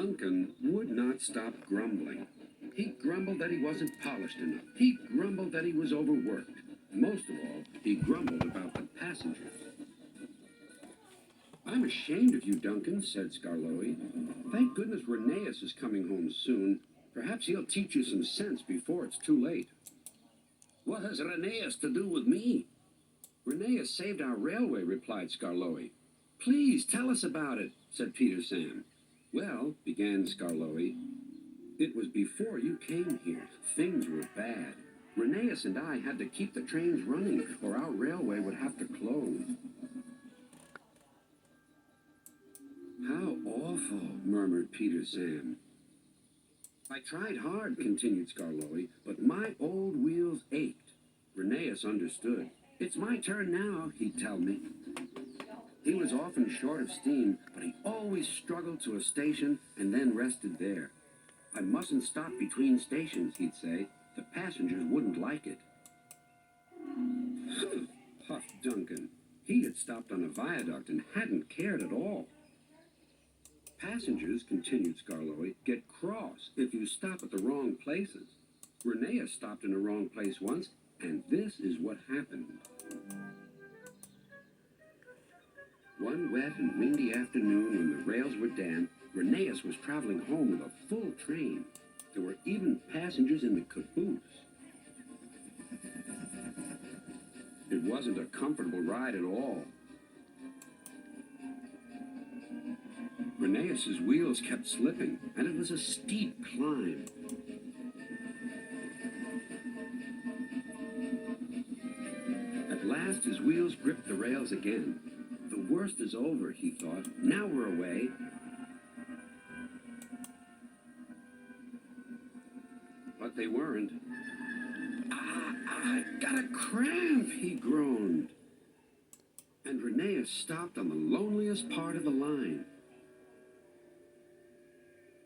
Duncan would not stop grumbling. He grumbled that he wasn't polished enough. He grumbled that he was overworked. Most of all, he grumbled about the passengers. "I'm ashamed of you, Duncan," said Skarloey. "Thank goodness Rheneas is coming home soon. Perhaps he'll teach you some sense before it's too late." "What has Rheneas to do with me?" "Rheneas saved our railway," replied Skarloey. "Please tell us about it," said Peter Sam. "Well," began Skarloey, "it was before you came here. Things were bad. Rheneas and I had to keep the trains running, or our railway would have to close." "How awful," murmured Peter Sam. "I tried hard," continued Skarloey, "but my old wheels ached." Rheneas understood. "It's my turn now," he'd tell me. He was often short of steam, but he always struggled to a station and then rested there. "I mustn't stop between stations," he'd say. "The passengers wouldn't like it." Puffed Duncan. He had stopped on a viaduct and hadn't cared at all. "Passengers," continued Skarloey, "get cross if you stop at the wrong places. Rheneas stopped in the wrong place once, and this is what happened." One wet and windy afternoon when the rails were damp, Rheneas was traveling home with a full train. There were even passengers in the caboose. It wasn't a comfortable ride at all. Rheneas's wheels kept slipping, and it was a steep climb. At last his wheels gripped the rails again. "The worst is over," he thought. "Now we're away." But they weren't. I got a cramp," he groaned. And Rheneas stopped on the loneliest part of the line.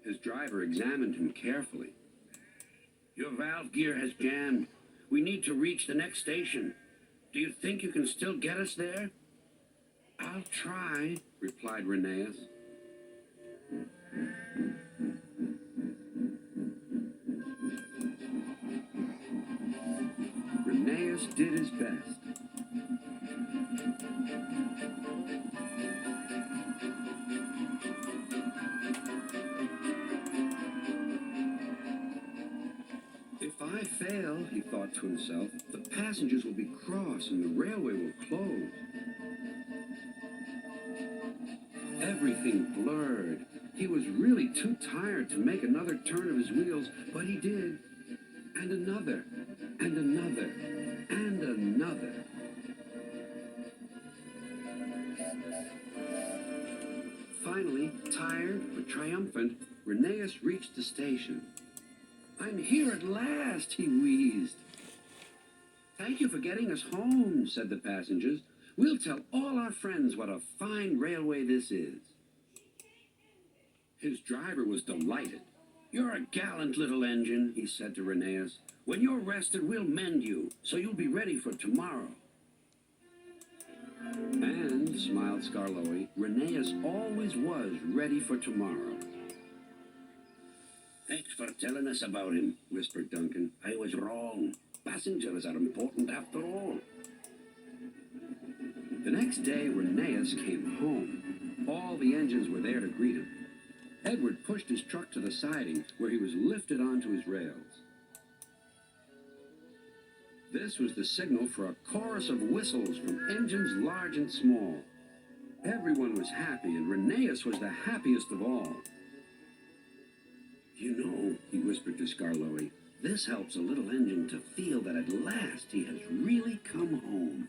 His driver examined him carefully. "Your valve gear has jammed. We need to reach the next station. Do you think you can still get us there?" "I'll try," replied Rheneas. Rheneas did his best. "If I fail," he thought to himself, "the passengers will be cross and the railway will close." Everything blurred. He was really too tired to make another turn of his wheels, but he did. And another, and another, and another. Finally, tired but triumphant, Rheneas reached the station. "I'm here at last," he wheezed. "Thank you for getting us home," said the passengers. "We'll tell all our friends what a fine railway this is." His driver was delighted. "You're a gallant little engine," he said to Rheneas. "When you're rested, we'll mend you, so you'll be ready for tomorrow." And, smiled Skarloey, Rheneas always was ready for tomorrow. "Thanks for telling us about him," whispered Duncan. "I was wrong. Passengers are important after all." The next day, Rheneas came home. All the engines were there to greet him. Edward pushed his truck to the siding, where he was lifted onto his rails. This was the signal for a chorus of whistles from engines large and small. Everyone was happy, and Rheneas was the happiest of all. "You know," he whispered to Skarloey, "this helps a little engine to feel that at last he has really come home."